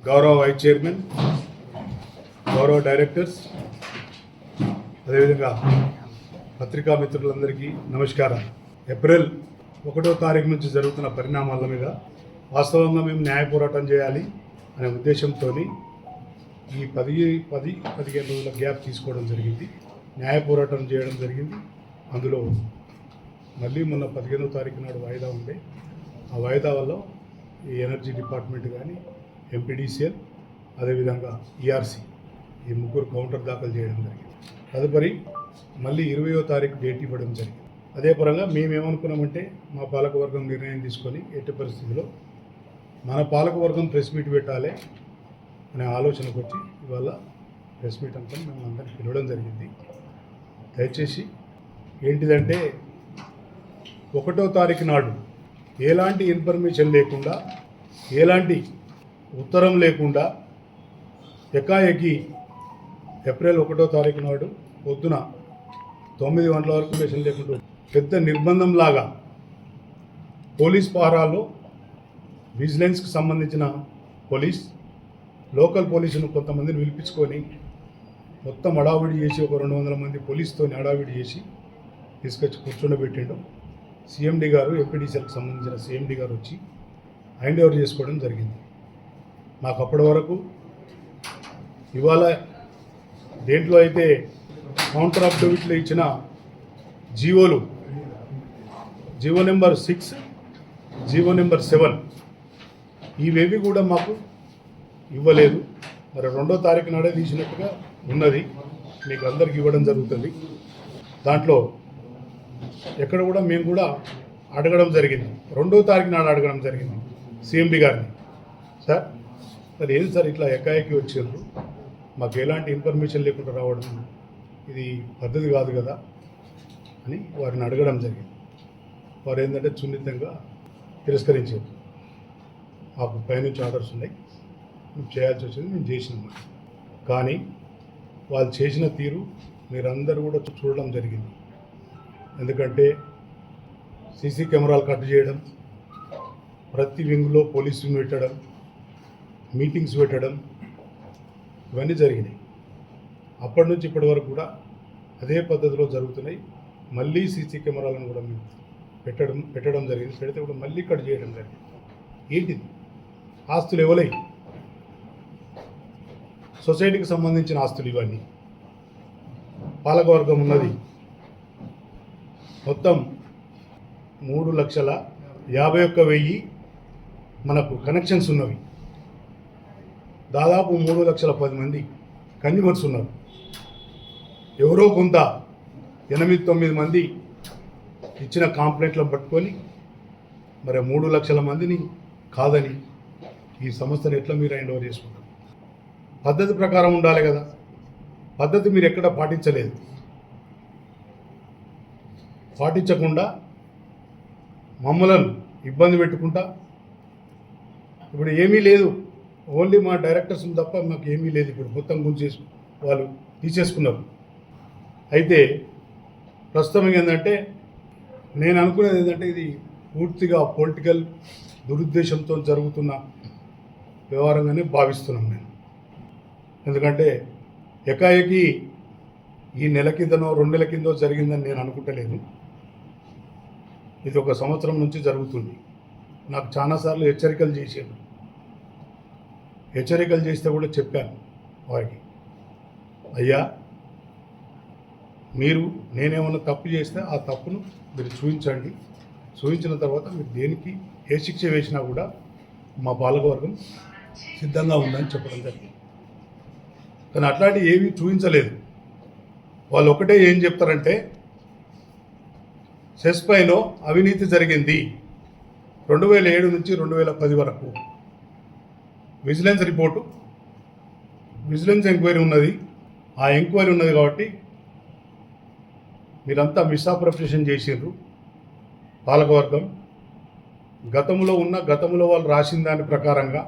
గౌరవ vice chairman, గౌరవ directors, అదేవిధంగా పత్రికా మిత్రులందరికీ నమస్కారం. ఏప్రిల్ 1వ తారీఖు నుంచి జరుగుతున్న పరిణామాల మీద వాస్తవంగా మేము న్యాయ పోరాటం చేయాలి అనే ఉద్దేశంతో ఈ 10-15 రోజుల గ్యాప్ తీసుకోవడం జరిగింది. న్యాయ పోరాటం చేయడం జరిగింది. అందులో మళ్ళీ మొన్న 15వ తారీఖు నాడు వాయిదా ఉండే ఆ వాయిదా వల్ల ఈ ఎనర్జీ డిపార్ట్మెంట్ కానీ ఎంపీడీసీఎల్ అదేవిధంగా ఈఆర్సీ ఈ ముగ్గురు కౌంటర్ దాఖలు చేయడం జరిగింది. తదుపరి మళ్ళీ 20వ తారీఖు డేట్ ఇవ్వడం జరిగింది. అదే పరంగా మేమేమనుకున్నామంటే మా పాలకవర్గం నిర్ణయం తీసుకొని ఎట్టి పరిస్థితుల్లో మన పాలకవర్గం ప్రెస్ మీట్ పెట్టాలి అనే ఆలోచనకు వచ్చి ఇవాళ ప్రెస్ మీట్ అనుకొని మేము అందరికీ పిలవడం జరిగింది. దయచేసి ఏంటిదంటే 1వ తారీఖు నాడు ఎలాంటి ఇన్ఫర్మేషన్ లేకుండా, ఎలాంటి ఉత్తరం లేకుండా ఎకాఎకి ఏప్రిల్ 1వ తారీఖు నాడు పొద్దున 9 గంటల వరకు మెషన్ లేకుండా పెద్ద నిర్బంధంలాగా పోలీస్ పహారాలో విజిలెన్స్కి సంబంధించిన పోలీస్, లోకల్ పోలీసును కొంతమందిని పిలిపించుకొని మొత్తం హడావిడి చేసి ఒక 200 మంది పోలీసుతో హడావిడి చేసి తీసుకొచ్చి కూర్చోబెట్టిండు. సిఎండి గారు, ఎంపీడీసీఎల్కి సంబంధించిన సిఎండి గారు వచ్చి హ్యాండ్ ఓవర్ చేసుకోవడం జరిగింది. నాకు అప్పటి వరకు ఇవాళ దేంట్లో అయితే కౌంటర్ అఫిడవిట్లో ఇచ్చిన జీవోలు, జీవో నెంబర్ 6, జీవో నెంబర్ 7 ఇవేవి కూడా మాకు ఇవ్వలేదు. మరి 2వ తారీఖు నాడే తీసినట్టుగా ఉన్నది, మీకు అందరికి ఇవ్వడం జరుగుతుంది. దాంట్లో ఎక్కడ కూడా మేము కూడా అడగడం జరిగింది. 2వ తారీఖు నాడు అడగడం జరిగింది సిఎండి గారిని, సార్ మరి ఏంటి సార్ ఇట్లా ఎకాఎకి వచ్చారు, మాకు ఎలాంటి ఇన్ఫర్మేషన్ లేకుండా రావడం ఇది పద్ధతి కాదు కదా అని వారిని అడగడం జరిగింది. వారు ఏంటంటే సున్నితంగా తిరస్కరించారు. మాకు పైనుంచి ఆర్డర్స్ ఉన్నాయి, మేము చేయాల్సి వచ్చింది, మేము చేసినాం. కానీ వాళ్ళు చేసిన తీరు మీరందరూ కూడా చూడడం జరిగింది. ఎందుకంటే సీసీ కెమెరాలు కట్ చేయడం, ప్రతి వింగ్లో పోలీస్ వింగ్ పెట్టడం, మీటింగ్స్ పెట్టడం, ఇవన్నీ జరిగినాయి. అప్పటి నుంచి ఇప్పటి వరకు కూడా అదే పద్ధతిలో జరుగుతున్నాయి. మళ్ళీ సీసీ కెమెరాలను కూడా మేము పెట్టడం జరిగింది. పెడితే కూడా మళ్ళీ కట్ చేయడం జరిగింది. ఏంటిది? ఆస్తులు ఎవలై? సొసైటీకి సంబంధించిన ఆస్తులు ఇవన్నీ. పాలకవర్గం ఉన్నది మొత్తం 3,51,000 మనకు కనెక్షన్స్ ఉన్నవి. దాదాపు 3,10,000 మంది కన్జ్యూమర్స్ ఉన్నారు. ఎవరో కొంత 8-9 మంది ఇచ్చిన కాంప్లైంట్లను పట్టుకొని మరి 3 లక్షల మందిని కాదని ఈ సంస్థను ఎట్లా మీరు హ్యాండ్ ఓవర్ చేసుకుంటారు? పద్ధతి ప్రకారం ఉండాలి కదా. పద్ధతి మీరు ఎక్కడ పాటించలేదు. పాటించకుండా మమ్మలను ఇబ్బంది పెట్టుకుంటా ఇప్పుడు ఏమీ లేదు, ఓన్లీ మా డైరెక్టర్స్ తప్ప మాకు ఏమీ లేదు. ఇప్పుడు మొత్తం గురించి వాళ్ళు తీసేసుకున్నారు. అయితే ప్రస్తుతం ఏంటంటే నేను అనుకునేది ఏంటంటే ఇది పూర్తిగా పొలిటికల్ దురుద్దేశంతో జరుగుతున్న వ్యవహారంగానే భావిస్తున్నాం నేను. ఎందుకంటే ఎకాఎకి ఈ నెల కిందనో 2 నెలల కిందో జరిగిందని నేను అనుకుంటలేను. ఇది 1 సంవత్సరం నుంచి జరుగుతుంది. నాకు చాలాసార్లు హెచ్చరికలు చేశాను. హెచ్చరికలు చేస్తే కూడా చెప్పాను వారికి, అయ్యా మీరు నేనేమన్నా తప్పు చేస్తే ఆ తప్పును మీరు చూపించండి. చూపించిన తర్వాత మీరు దేనికి ఏ శిక్ష వేసినా కూడా మా పాలకవర్గం సిద్ధంగా ఉందని చెప్పడం జరిగింది. కానీ అట్లాంటివి ఏమీ చూపించలేదు. వాళ్ళు ఒకటే ఏం చెప్తారంటే సెస్ పైలో అవినీతి జరిగింది 2007 నుంచి 2010 వరకు. విజిలెన్స్ రిపోర్టు, విజిలెన్స్ ఎంక్వైరీ ఉన్నది. ఆ ఎంక్వైరీ ఉన్నది కాబట్టి మీరంతా మిస్అప్రొప్రియేషన్ చేసిండ్రు. పాలకవర్గం గతంలో వాళ్ళు రాసిన దాని ప్రకారంగా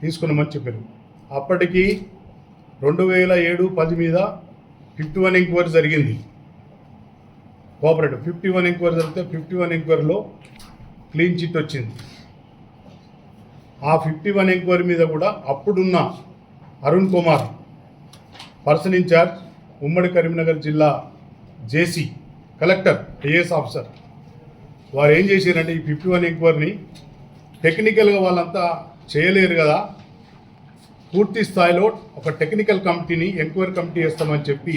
తీసుకున్నామని చెప్పారు. అప్పటికి 2007-10 మీద 51 ఎంక్వైరీ జరిగింది. కోఆపరేటివ్ 51 ఎంక్వైరీ జరిగితే 51 ఎంక్వైరీలో క్లీన్ చిట్ వచ్చింది. ఆ 51 ఎంక్వైరీ మీద కూడా అప్పుడున్న అరుణ్ కుమార్ పర్సన్ ఇన్ఛార్జ్ ఉమ్మడి కరీంనగర్ జిల్లా జేసీ కలెక్టర్ ఐఏఎస్ ఆఫీసర్ వారు ఏం చేశారంటే ఈ 51 ఎంక్వైరీని టెక్నికల్గా వాళ్ళంతా చేయలేరు కదా, పూర్తి స్థాయిలో ఒక టెక్నికల్ కమిటీని ఎంక్వైరీ కమిటీ వేస్తామని చెప్పి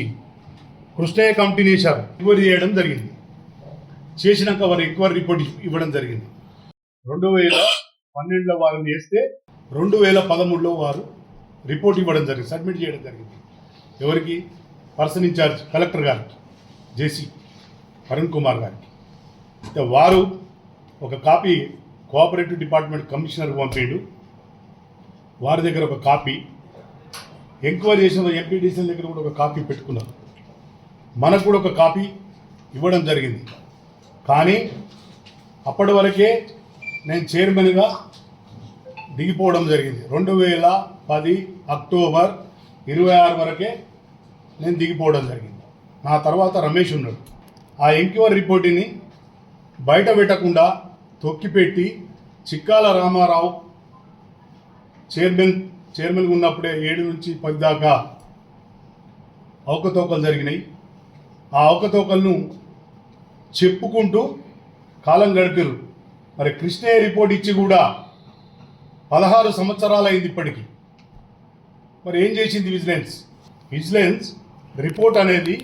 కృష్ణయ్య కమిటీని వేశారు. ఎంక్వైరీ చేయడం జరిగింది. చేసినాక వారు ఎంక్వైరీ రిపోర్ట్ ఇవ్వడం జరిగింది. 2012లో వారిని వేస్తే 2013లో వారు రిపోర్ట్ ఇవ్వడం జరిగింది, సబ్మిట్ చేయడం జరిగింది. ఎవరికి? పర్సన్ ఇన్ఛార్జ్ కలెక్టర్ గారికి, జేసీ అరుణ్ కుమార్ గారికి. వారు ఒక కాపీ కోఆపరేటివ్ డిపార్ట్మెంట్ కమిషనర్కి పంపిండు, వారి దగ్గర ఒక కాపీ, ఎంక్వైరీ చేసిన ఎంపీడీసీల దగ్గర కూడా ఒక కాపీ పెట్టుకున్నారు. మనకు కూడా ఒక కాపీ ఇవ్వడం జరిగింది. కానీ అప్పటి వరకే నేను చైర్మన్గా దిగిపోవడం జరిగింది. 2010 అక్టోబర్ 26 వరకే నేను దిగిపోవడం జరిగింది. నా తర్వాత రమేష్ ఉన్నాడు. ఆ ఎంక్వైరీ రిపోర్టుని బయట పెట్టకుండా తొక్కిపెట్టి చిక్కాల రామారావు చైర్మన్గా ఉన్నప్పుడే 7 నుంచి 10 దాకా అవకతవకలు జరిగినాయి. ఆ అవకతవకలను చెప్పుకుంటూ కాలం గడిపారు. మరి కృష్ణయ్య రిపోర్ట్ ఇచ్చి కూడా 16 సంవత్సరాలు అయింది ఇప్పటికీ. మరి ఏం చేసింది విజిలెన్స్ రిపోర్ట్ అనేది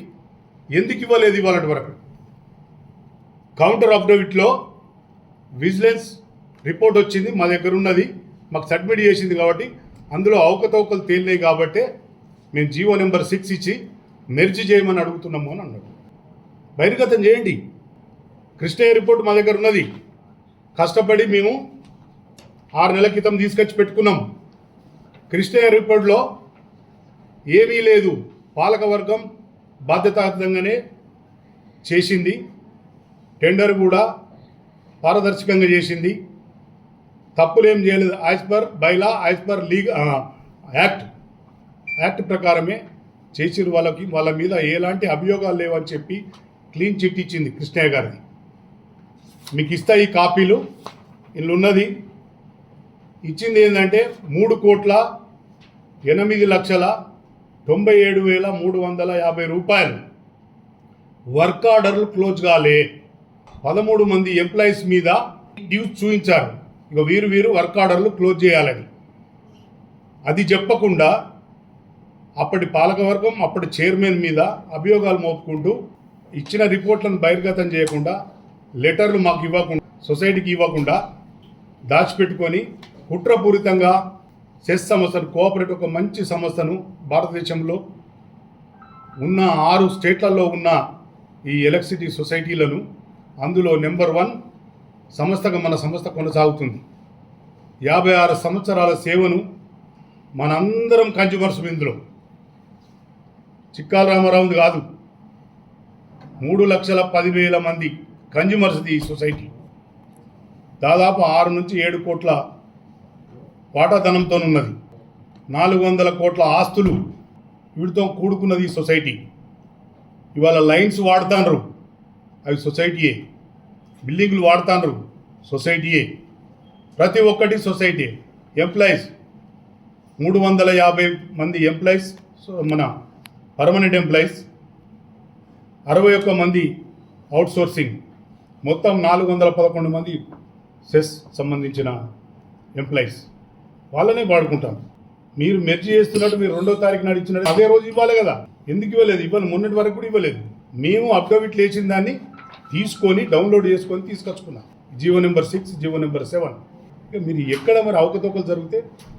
ఎందుకు ఇవ్వలేదు ఇవాళ వరకు? కౌంటర్ అఫిడవిట్లో విజిలెన్స్ రిపోర్ట్ వచ్చింది, మా దగ్గర ఉన్నది, మాకు సబ్మిట్ చేసింది కాబట్టి అందులో అవకతవకలు తేలినాయి కాబట్టి మేము జీవో నెంబర్ 6 ఇచ్చి మెర్జీ చేయమని అడుగుతున్నాము అని అన్నాడు. బహిర్గతం చేయండి. కృష్ణయ్య రిపోర్ట్ మా దగ్గర ఉన్నది, కష్టపడి మేము 6 నెలల క్రితం తీసుకొచ్చి పెట్టుకున్నాం. కృష్ణయ్య రిపోర్ట్లో ఏమీ లేదు, పాలకవర్గం బాధ్యతాయుతంగానే చేసింది, టెండర్ కూడా పారదర్శకంగా చేసింది, తప్పులేం చేయలేదు. As per bylaw, as per act ప్రకారమే చేసిరు. వాళ్ళ మీద ఎలాంటి అభియోగాలు లేవని చెప్పి క్లీన్ చిట్ ఇచ్చింది కృష్ణయ్య గారిది. మీకు ఇస్తా ఈ కాపీలు, ఇల్లు ఉన్నది. ఇచ్చింది ఏంటంటే 3,08,97,350 రూపాయలు వర్క్ ఆర్డర్లు క్లోజ్ కాలే. 13 మంది ఎంప్లాయీస్ మీద డ్యూస్ చూపించారు. ఇక వీరు వర్క్ ఆర్డర్లు క్లోజ్ చేయాలని. అది చెప్పకుండా అప్పటి పాలకవర్గం, అప్పటి చైర్మన్ మీద అభియోగాలు మోపుకుంటూ ఇచ్చిన రిపోర్ట్లను బహిర్గతం చేయకుండా, లెటర్లు మాకు ఇవ్వకుండా, సొసైటీకి ఇవ్వకుండా దాచిపెట్టుకొని కుట్రపూరితంగా సెస్ సంస్థను, కోఆపరేటివ్ ఒక మంచి సంస్థను, భారతదేశంలో ఉన్న 6 స్టేట్లలో ఉన్న ఈ ఎలక్ట్రిసిటీ సొసైటీలను అందులో నెంబర్ 1 సంస్థగా మన సంస్థ కొనసాగుతుంది. 56 సంవత్సరాల సేవను మనందరం కన్జ్యూమర్స్ ఇందులో. చిక్కాల రామారావుది కాదు, 3,10,000 మంది కన్జ్యూమర్స్ది ఈ సొసైటీ. దాదాపు 6 నుంచి 7 కోట్ల వాటాధనంతో ఉన్నది. 400 కోట్ల ఆస్తులు వీటితో కూడుకున్నది ఈ సొసైటీ. ఇవాళ లైన్స్ వాడుతాండ్రు, అవి సొసైటీయే. బిల్డింగ్లు వాడుతాండ్రు, సొసైటీయే. ప్రతి ఒక్కటి సొసైటీ. ఎంప్లాయీస్ 350 మంది ఎంప్లాయీస్, మన పర్మనెంట్ ఎంప్లాయీస్, 61 మంది అవుట్సోర్సింగ్, మొత్తం 411 మంది సెస్ సంబంధించిన ఎంప్లాయీస్. వాళ్ళనే వాడుకుంటాం. మీరు మెర్జీ చేస్తున్నట్టు మీరు 2వ తారీఖు నాడు ఇచ్చినట్టు అదే రోజు ఇవ్వాలి కదా. ఎందుకు ఇవ్వలేదు? మొన్నటి వరకు కూడా ఇవ్వలేదు. మేము అఫిడవిట్లు వేసిన దాన్ని తీసుకొని డౌన్లోడ్ చేసుకొని తీసుకొచ్చుకున్నాం. GO number 6, GO number 7. ఇక మీరు ఎక్కడ మరి అవకతవకలు జరిగితే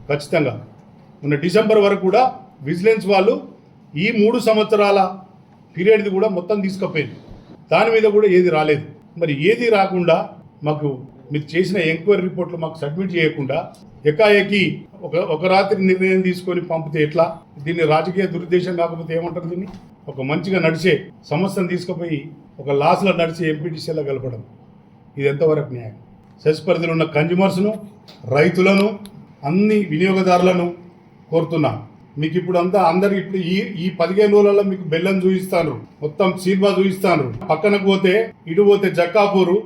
ఖచ్చితంగా మొన్న డిసెంబర్ వరకు కూడా విజిలెన్స్ వాళ్ళు ఈ 3 సంవత్సరాల పీరియడ్ది కూడా మొత్తం తీసుకుపోయింది. దాని మీద కూడా ఏది రాలేదు. మరి ఏది రాకుండా మాకు మీరు చేసిన ఎంక్వైరీ రిపోర్ట్లు మాకు సబ్మిట్ చేయకుండా ఎకాఏకి ఒక రాత్రి నిర్ణయం తీసుకొని పంపితే ఎట్లా? దీన్ని రాజకీయ దురుద్దేశం కాకపోతే ఏమంటారు? దీన్ని ఒక మంచిగా నడిచే సంస్థను తీసుకుపోయి ఒక లాస్లో నడిచే ఎంపీటీసీలో కలపడం, ఇది ఎంతవరకు న్యాయం? సెస్ పరిధిలో ఉన్న కన్జ్యూమర్స్ను, రైతులను, అన్ని వినియోగదారులను కోరుతున్నా. మీకు ఇప్పుడు అంతా అందరికి ఇప్పుడు ఈ 15 రోజులలో మీకు బెల్లం చూపిస్తాను, మొత్తం సీర్బా చూపిస్తాను. పక్కనకు పోతే ఇటు పోతే జక్కాపూరు,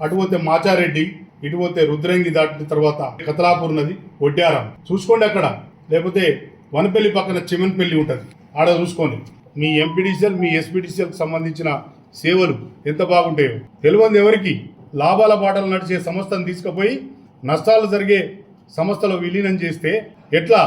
అటు పోతే మాచారెడ్డి, ఇటు పోతే రుద్రంగి దాటిన తర్వాత కతలాపూర్ ఉన్నది, ఒడ్డారం చూసుకోండి అక్కడ. లేకపోతే వనపల్లి పక్కన చిమన్పల్లి ఉంటుంది, ఆడ చూసుకోండి. మీ ఎంపీడీసీఎల్ మీ ఎస్పీడీసీఎల్కి సంబంధించిన సేవలు ఎంత బాగుంటాయో తెలియదు ఎవరికి. లాభాల బాటలు నడిచే సంస్థను తీసుకుపోయి నష్టాలు జరిగే సంస్థలో విలీనం చేస్తే ఎట్లా?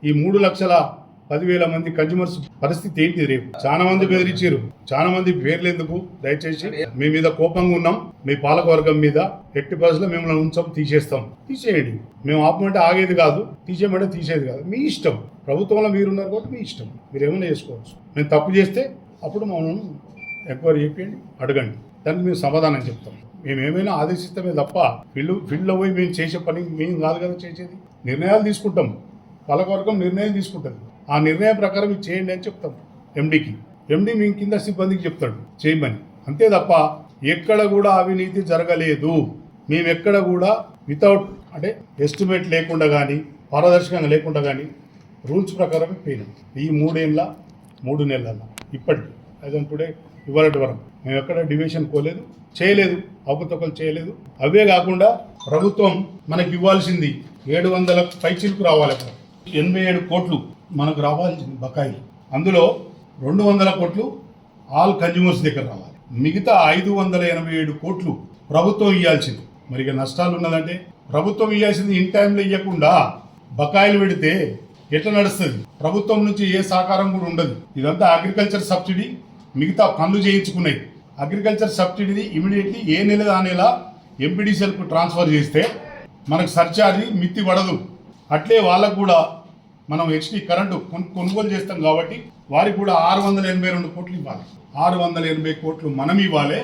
ఈ 3,10,000 మంది కన్జ్యూమర్స్ పరిస్థితి ఏంటి రేపు? చాలా మంది బెదిరించారు, చాలా మంది పేర్లు ఎందుకు, దయచేసి మీ మీద కోపంగా ఉన్నాం, మీ పాలకవర్గం మీద. ఎట్టి పరిస్థితుల్లో మిమ్మల్ని ఉంచాం, తీసేస్తాం. తీసేయండి, మేము ఆపమంటే ఆగేది కాదు, తీసేయమంటే తీసేది కాదు, మీ ఇష్టం. ప్రభుత్వంలో మీరున్నారు కాబట్టి మీ ఇష్టం, మీరు ఏమైనా చేసుకోవచ్చు. మేము తప్పు చేస్తే అప్పుడు మనం ఎంక్వైరీ చేయండి, అడగండి, దానికి మేము సమాధానం చెప్తాం. మేము ఏమైనా ఆదేశిస్తామే తప్ప ఫీల్డ్లో పోయి మేము చేసే పని మేము కాదు కదా చేసేది. నిర్ణయాలు తీసుకుంటాం, పాలకవర్గం నిర్ణయం తీసుకుంటుంది. ఆ నిర్ణయం ప్రకారం ఇది చేయండి అని చెప్తాం ఎండీకి. ఎండీ మీ కింద సిబ్బందికి చెప్తాడు చేయమని, అంతే తప్ప ఎక్కడ కూడా అవినీతి జరగలేదు. మేము ఎక్కడ కూడా వితౌట్ అంటే ఎస్టిమేట్ లేకుండా కానీ పారదర్శకంగా లేకుండా కానీ రూల్స్ ప్రకారం పోయినాం. ఈ 3 నెలల ఇప్పటికి అదే టుడే ఇవాళటి వరకు మేము ఎక్కడ డివిజన్ పోలేదు, చేయలేదు, అవకతవకలు చేయలేదు. అవే కాకుండా ప్రభుత్వం మనకి ఇవ్వాల్సింది 700 పైచీలకు రావాలి. 87 కోట్లు మనకు రావాల్సింది బకాయిలు. అందులో 200 కోట్లు ఆల్ కన్జ్యూమర్స్ దగ్గర రావాలి. మిగతా 587 కోట్లు ప్రభుత్వం ఇవ్వాల్సింది. మరి ఇక నష్టాలు ఉన్నదంటే ప్రభుత్వం ఇవ్వాల్సింది ఇన్ టైంలో ఇవ్వకుండా బకాయిలు పెడితే ఎట్లా నడుస్తుంది? ప్రభుత్వం నుంచి ఏ సహకారం కూడా ఉండదు. ఇదంతా అగ్రికల్చర్ సబ్సిడీ, మిగతా పనులు చేయించుకున్నాయి. అగ్రికల్చర్ సబ్సిడీని ఇమీడియట్లీ ఏ నెల ఆ నెల ఎంపీడీసీఎల్కు ట్రాన్స్ఫర్ చేస్తే మనకు సర్చార్జీ మిత్తి పడదు. అట్లే వాళ్ళకు కూడా మనం హెచ్టీ కరెంటు కొనుగోలు చేస్తాం కాబట్టి వారికి కూడా 682 కోట్లు ఇవ్వాలి. 680 కోట్లు మనం ఇవ్వాలి,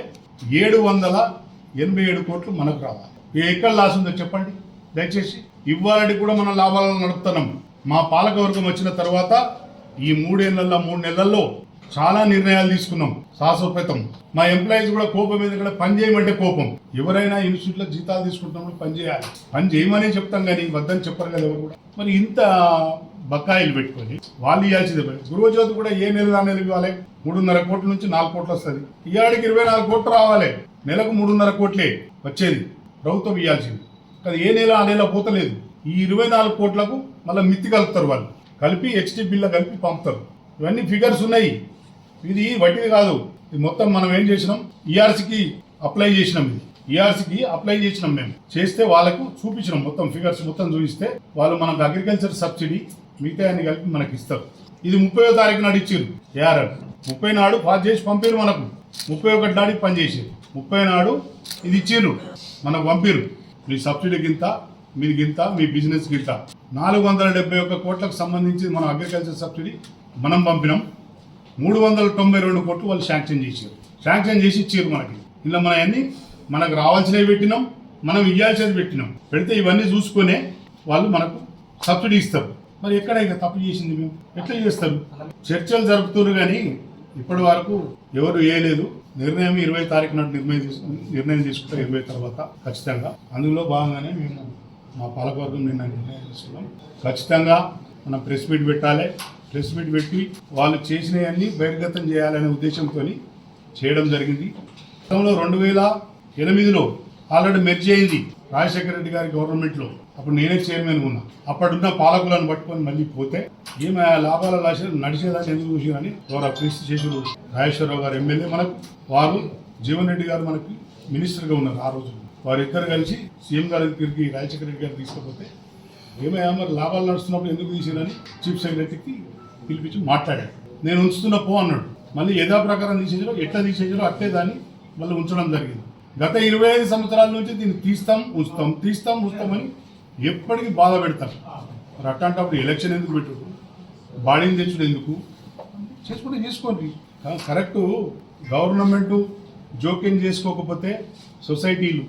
787 కోట్లు మనకు రావాలి. ఎక్కడ లాస్ ఉందో చెప్పండి దయచేసి. ఇవ్వాలంటే కూడా మనం లాభాలను నడుపుతున్నాం. మా పాలకవర్గం వచ్చిన తర్వాత ఈ 3 నెలల్లో చాలా నిర్ణయాలు తీసుకున్నాం శాశ్వతం. మా ఎంప్లాయీస్ కూడా కోపం మీద కూడా పని చేయమంటే కోపం. ఎవరైనా ఇన్స్టిట్యూట్లో జీతాలు తీసుకుంటున్నప్పుడు పని చేయాలి, పని చేయమని చెప్తాం కానీ వద్దని చెప్పరు కదా ఎవరు కూడా. మరి ఇంత బకాయిలు పెట్టుకొని వాళ్ళు ఇవ్వాల్సిందే. గృహజ్యోతి కూడా ఏ నెల అనేది ఇవ్వాలి? 3.5 కోట్ల నుంచి 4 కోట్లు వస్తుంది. ఇవాడికి 24 కోట్లు రావాలి. నెలకు 3.5 కోట్లే వచ్చేది ప్రభుత్వం ఇవ్వాల్సింది. కానీ ఏ నెల ఆ నెల పోతలేదు. ఈ 24 కోట్లకు మళ్ళీ మిత్తి కలుపుతారు, వాళ్ళు కలిపి హెచ్టీ బిల్ల కలిపి పంపుతారు. ఇవన్నీ ఫిగర్స్ ఉన్నాయి, ఇది వడ్డీ కాదు. ఇది మొత్తం మనం ఏం చేసినాం, ఈఆర్సీకి అప్లై చేసినాం. ఇది ఈఆర్సీకి అప్లై చేసినాం. మేము చేస్తే వాళ్ళకు చూపించినాం, మొత్తం ఫిగర్స్ మొత్తం చూపిస్తే వాళ్ళు మనకు అగ్రికల్చర్ సబ్సిడీ మిగతా అన్ని కలిపి మనకి ఇస్తారు. ఇది 30వ తారీఖు నాడు ఇచ్చారు ఏఆర్ఆర్. 30 నాడు పాస్ చేసి పంపారు మనకు. 31 నాడు పని చేసారు. 30 నాడు ఇది ఇచ్చిర్రు మనకు పంపిరు. మీ సబ్సిడీ గింత, మీది గింత, మీ బిజినెస్ గింత. 471 కోట్లకు సంబంధించి మనం అగ్రికల్చర్ సబ్సిడీ మనం పంపినాం. 392 కోట్లు వాళ్ళు శాంక్షన్ చేసారు. శాంక్షన్ చేసి ఇచ్చారు మనకి. ఇలా మన అన్ని మనకు రావాల్సినవి పెట్టినాం, మనం ఇవ్వాల్సినవి పెట్టినాం. పెడితే ఇవన్నీ చూసుకునే వాళ్ళు మనకు సబ్సిడీ ఇస్తారు. మరి ఎక్కడ ఇక తప్పు చేసింది మేము ఎట్లా చేస్తారు? చర్చలు జరుపుతున్నారు కానీ ఇప్పటి వరకు ఎవరు వేయలేదు. నిర్ణయం 20 తారీఖు నాడు నిర్ణయం తీసుకుంటారు. 20 తర్వాత ఖచ్చితంగా. అందులో భాగంగానే మేము మా పాలకవర్గం నిన్న నిర్ణయం తీసుకున్నాం. ఖచ్చితంగా మనం ప్రెస్ మీట్ పెట్టాలి. ప్రెస్ మీట్ పెట్టి వాళ్ళు చేసినవన్నీ బహిర్గతం చేయాలనే ఉద్దేశంతో చేయడం జరిగింది. గతంలో 2008లో ఆల్రెడీ మెర్జ్ అయింది రాజశేఖర రెడ్డి గారి గవర్నమెంట్లో. అప్పుడు నేనే చైర్మన్ ఉన్నా. అప్పుడున్న పాలకులను పట్టుకొని మళ్ళీ పోతే ఏమి లాభాల నడిచేదాన్ని ఎందుకు చూసిరని గౌరవ క్రీస్తు శేషులు రాజేశ్వరరావు గారు ఎమ్మెల్యే మనకు, వారు జీవన్ రెడ్డి గారు మనకి మినిస్టర్గా ఉన్నారు ఆ రోజు. వారిద్దరు కలిసి సీఎం గారి దగ్గరికి రాజశేఖర రెడ్డి గారు తీసుకుపోతే ఏమయ్యా మరి లాభాలు నడుస్తున్నప్పుడు ఎందుకు తీసిరని చీఫ్ సెక్రటరీకి పిలిపించి మాట్లాడాడు. నేను ఉంచుతున్న పో అన్నాడు. మళ్ళీ యథా ప్రకారం తీసేసారో ఎట్లా తీసేసారో అట్లే దాన్ని మళ్ళీ ఉంచడం జరిగింది. గత 25 సంవత్సరాల నుంచి దీన్ని తీస్తాం ఉంచుతామని ఎప్పటికీ బాధ పెడతారు. మరి అట్లాంటప్పుడు ఎలక్షన్ ఎందుకు పెట్టు, బాడీని తెచ్చుడు ఎందుకు? చేసుకుంటే చేసుకోండి. కరెక్టు. గవర్నమెంటు జోక్యం చేసుకోకపోతే సొసైటీలు,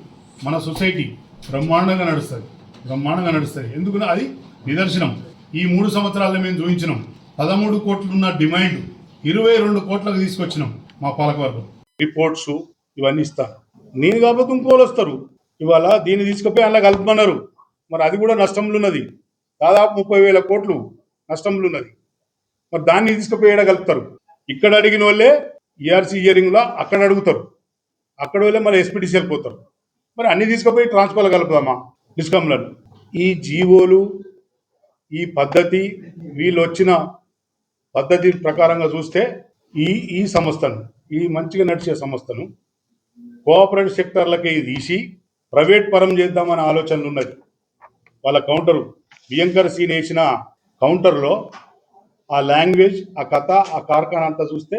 మన సొసైటీ బ్రహ్మాండంగా నడుస్తుంది. ఎందుకంటే అది నిదర్శనం. ఈ 3 సంవత్సరాల్లో మేము చూపించినాం. 13 కోట్లున్న డిమాండ్ 22 కోట్లకు తీసుకొచ్చినాం మా పాలకవర్గం. రిపోర్ట్స్ ఇవన్నీ ఇస్తాను. నేను కాబట్టి ఇంకోళ్ళు వస్తారు. ఇవాళ దీన్ని తీసుకుపోయి అలా కలుపుతున్నారు. మరి అది కూడా నష్టంలో ఉన్నది. దాదాపు 30,000 కోట్లు నష్టంలో ఉన్నది. మరి దాన్ని తీసుకుపోయి కలుపుతారు. ఇక్కడ అడిగిన వాళ్ళే ఈఆర్సీ హియరింగ్లో అక్కడ అడుగుతారు. అక్కడ వాళ్ళే మళ్ళీ ఎస్పీడీసీఎల్ పోతారు. మరి అన్ని తీసుకుపోయి ట్రాన్స్కోలో కలుపుదామా డిస్కంలను? ఈ జీవోలు, ఈ పద్ధతి, వీళ్ళు వచ్చిన పద్ధతి ప్రకారంగా చూస్తే ఈ ఈ సంస్థను, ఈ మంచిగా నడిచే సంస్థను కోఆపరేటివ్ సెక్టర్లకి తీసి ప్రైవేట్ పరం చేద్దామనే ఆలోచనలు ఉన్నది. వాళ్ళ కౌంటరు బియ్యంకర్ సీన్ వేసిన కౌంటర్లో ఆ లాంగ్వేజ్, ఆ కథ, ఆ కార్ఖానా అంతా చూస్తే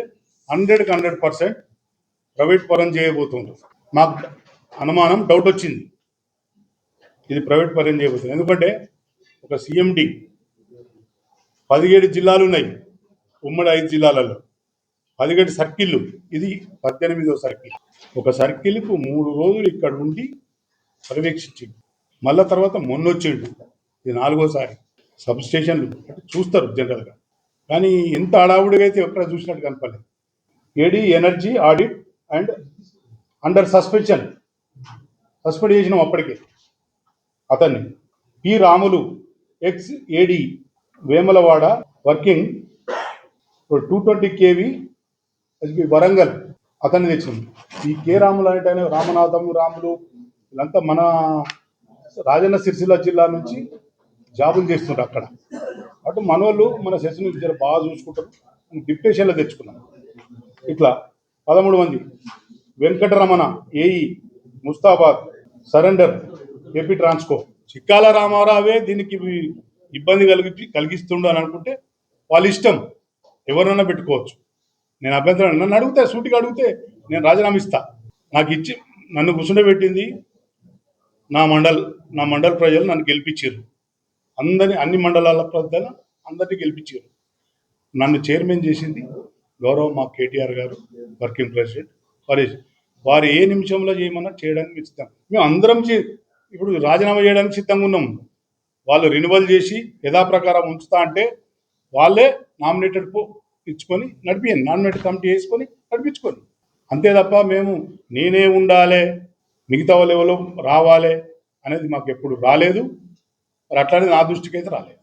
100% ప్రైవేట్ పరం చేయబోతుంది. మాకు అనుమానం, డౌట్ వచ్చింది ఇది ప్రైవేట్ పరం చేయబోతుంది. ఎందుకంటే ఒక సిఎండి 17 జిల్లాలు ఉన్నాయి, ఉమ్మడి 5 జిల్లాలలో 17 సర్కిళ్ళు, ఇది 18వ సర్కిల్. ఒక సర్కిల్కు 3 రోజులు ఇక్కడ ఉండి పర్యవేక్షించింది. మళ్ళా తర్వాత మొన్నొచ్చిండు, ఇది 4వసారి. సబ్ స్టేషన్లు అంటే చూస్తారు జనరల్గా, కానీ ఎంత హడావుడిగా అయితే ఎక్కడ చూసినట్టు కనపడలేదు. AD energy audit and under suspension, suspend చేసినాం అప్పటికే అతన్ని. P Ramulu ex AD Vemulawada working 220 kV Warangal, అతన్ని తెచ్చింది. ఈ కే రాములు అంటే రామనాథం రాములు వీళ్ళంతా మన రాజన్న సిరిసిల్ల జిల్లా నుంచి జాబులు చేస్తుంటారు అక్కడ. అటు మనోళ్ళు మన సెషన్ బాగా చూసుకుంటారు. డిప్యుటేషన్లో తెచ్చుకున్నాం. ఇట్లా 13 మంది. Venkataramana AE Mustabad surrender AP Transco. Chikkala రామారావే దీనికి ఇబ్బంది కలిగిస్తుండు అని అనుకుంటే వాళ్ళ ఇష్టం, ఎవరైనా పెట్టుకోవచ్చు. నేను అభ్యంతరం, నన్ను అడిగితే సూటిగా అడిగితే నేను రాజీనామా ఇస్తా. నాకు ఇచ్చి నన్ను కూర్చుండబెట్టింది నా మండల్ ప్రజలు నన్ను గెలిపించారు. అన్ని మండలాల ప్రజలు అందరినీ గెలిపించారు. నన్ను చైర్మన్ చేసింది గౌరవ మా కేటీఆర్ గారు, వర్కింగ్ ప్రెసిడెంట్. వారు ఏ నిమిషంలో చేయమన్నా చేయడానికి ఇస్తాం. మేము అందరం ఇప్పుడు రాజీనామా చేయడానికి సిద్ధంగా ఉన్నాం. వాళ్ళు రినివల్ చేసి యథాప్రకారం ఉంచుతా అంటే వాళ్ళే నామినేటెడ్ ఇచ్చుకొని నడిపియండి, నామినేటెడ్ కమిటీ వేసుకొని నడిపించుకొని, అంతే తప్ప మేము నేనే ఉండాలి మిగతా వాళ్ళు ఎవరో రావాలి అనేది మాకు ఎప్పుడు రాలేదు. మరి అట్లానే నా దృష్టికి అయితే రాలేదు.